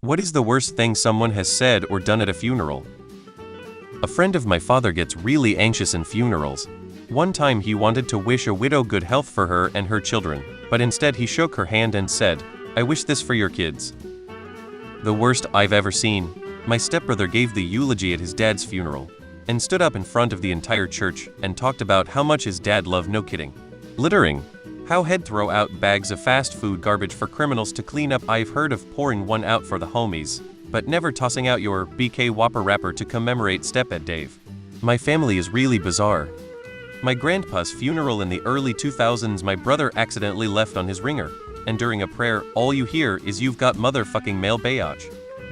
What is the worst thing someone has said or done at a funeral? A friend of my father gets really anxious in funerals. One time he wanted to wish a widow good health for her and her children, but instead he shook her hand and said, "I wish this for your kids." The worst I've ever seen. My stepbrother gave the eulogy at his dad's funeral, and stood up in front of the entire church and talked about how much his dad loved no kidding. Littering. How he'd throw out bags of fast food garbage for criminals to clean up. I've heard of pouring one out for the homies, but never tossing out your BK Whopper wrapper to commemorate Stepdad Dave. My family is really bizarre. My grandpa's funeral in the early 2000s, my brother accidentally left on his ringer, and during a prayer, all you hear is "You've got motherfucking mail bayage."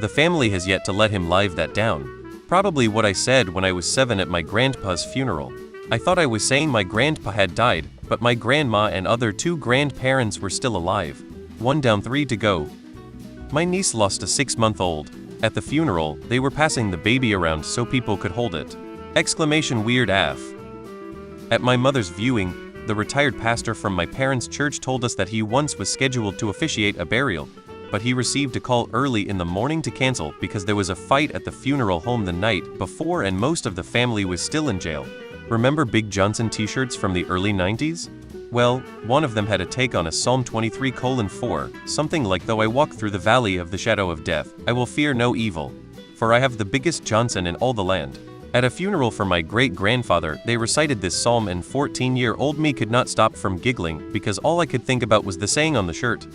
The family has yet to let him live that down. Probably what I said when I was 7 at my grandpa's funeral. I thought I was saying my grandpa had died, but my grandma and other 2 grandparents were still alive. 1 down, 3 to go. My niece lost a 6-month-old. At the funeral, they were passing the baby around so people could hold it. Exclamation weird AF. At my mother's viewing, the retired pastor from my parents' church told us that he once was scheduled to officiate a burial, but he received a call early in the morning to cancel because there was a fight at the funeral home the night before and most of the family was still in jail. Remember Big Johnson t-shirts from the early 90s? Well, one of them had a take on a Psalm 23:4, something like, "Though I walk through the valley of the shadow of death, I will fear no evil, for I have the biggest Johnson in all the land." At a funeral for my great-grandfather, they recited this psalm and 14-year-old me could not stop from giggling because all I could think about was the saying on the shirt.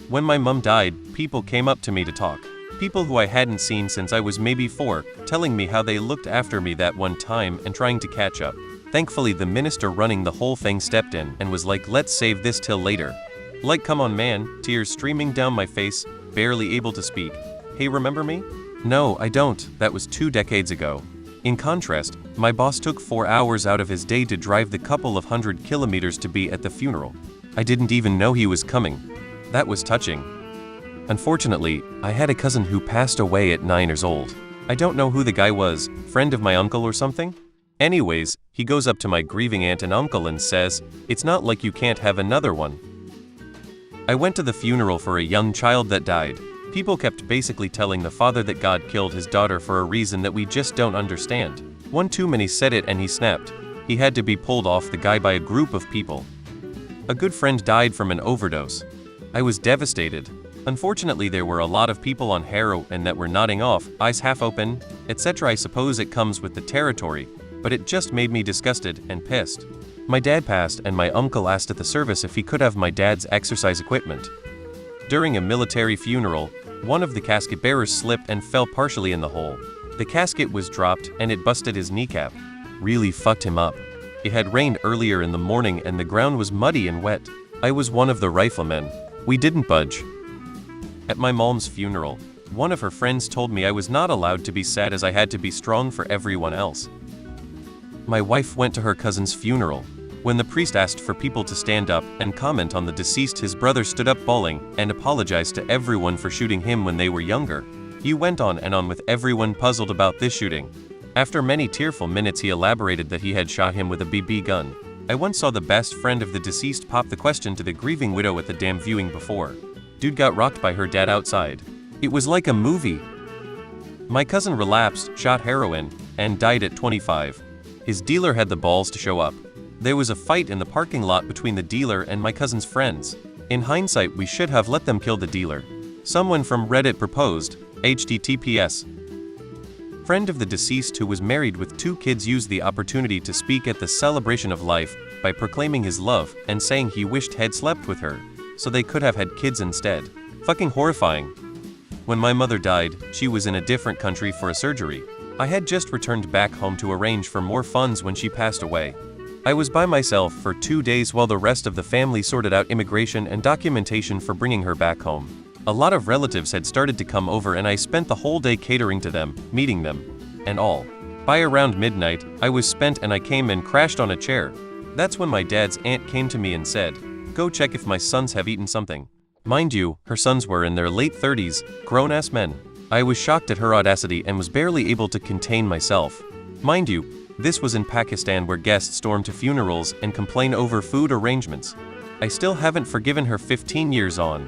When my mum died, people came up to me to talk. People who I hadn't seen since I was maybe 4, telling me how they looked after me that one time and trying to catch up. Thankfully, the minister running the whole thing stepped in and was like, "Let's save this till later." Like, come on man, tears streaming down my face, barely able to speak. "Hey, remember me?" "No, I don't, that was 2 decades ago." In contrast, my boss took 4 hours out of his day to drive the couple of 100 kilometers to be at the funeral. I didn't even know he was coming. That was touching. Unfortunately, I had a cousin who passed away at 9 years old. I don't know who the guy was, friend of my uncle or something? Anyways, he goes up to my grieving aunt and uncle and says, "It's not like you can't have another one." I went to the funeral for a young child that died. People kept basically telling the father that God killed his daughter for a reason that we just don't understand. One too many said it and he snapped. He had to be pulled off the guy by a group of people. A good friend died from an overdose. I was devastated. Unfortunately, there were a lot of people on heroin that were nodding off, eyes half open, etc. I suppose it comes with the territory, but it just made me disgusted and pissed. My dad passed and my uncle asked at the service if he could have my dad's exercise equipment. During a military funeral, one of the casket bearers slipped and fell partially in the hole. The casket was dropped and it busted his kneecap. Really fucked him up. It had rained earlier in the morning and the ground was muddy and wet. I was one of the riflemen. We didn't budge. At my mom's funeral, one of her friends told me I was not allowed to be sad as I had to be strong for everyone else. My wife went to her cousin's funeral. When the priest asked for people to stand up and comment on the deceased, his brother stood up bawling and apologized to everyone for shooting him when they were younger. He went on and on with everyone puzzled about this shooting. After many tearful minutes, he elaborated that he had shot him with a BB gun. I once saw the best friend of the deceased pop the question to the grieving widow at the damn viewing before. Dude got rocked by her dad outside. It was like a movie. My cousin relapsed, shot heroin, and died at 25. His dealer had the balls to show up. There was a fight in the parking lot between the dealer and my cousin's friends. In hindsight, we should have let them kill the dealer. Someone from Reddit proposed, HTTPS. Friend of the deceased who was married with 2 kids used the opportunity to speak at the celebration of life by proclaiming his love and saying he wished he'd slept with her, so they could have had kids instead. Fucking horrifying. When my mother died, she was in a different country for a surgery. I had just returned back home to arrange for more funds when she passed away. I was by myself for 2 days while the rest of the family sorted out immigration and documentation for bringing her back home. A lot of relatives had started to come over and I spent the whole day catering to them, meeting them, and all. By around midnight, I was spent and I came and crashed on a chair. That's when my dad's aunt came to me and said, "Go check if my sons have eaten something." Mind you, her sons were in their late 30s, grown-ass men. I was shocked at her audacity and was barely able to contain myself. Mind you, this was in Pakistan where guests storm to funerals and complain over food arrangements. I still haven't forgiven her 15 years on.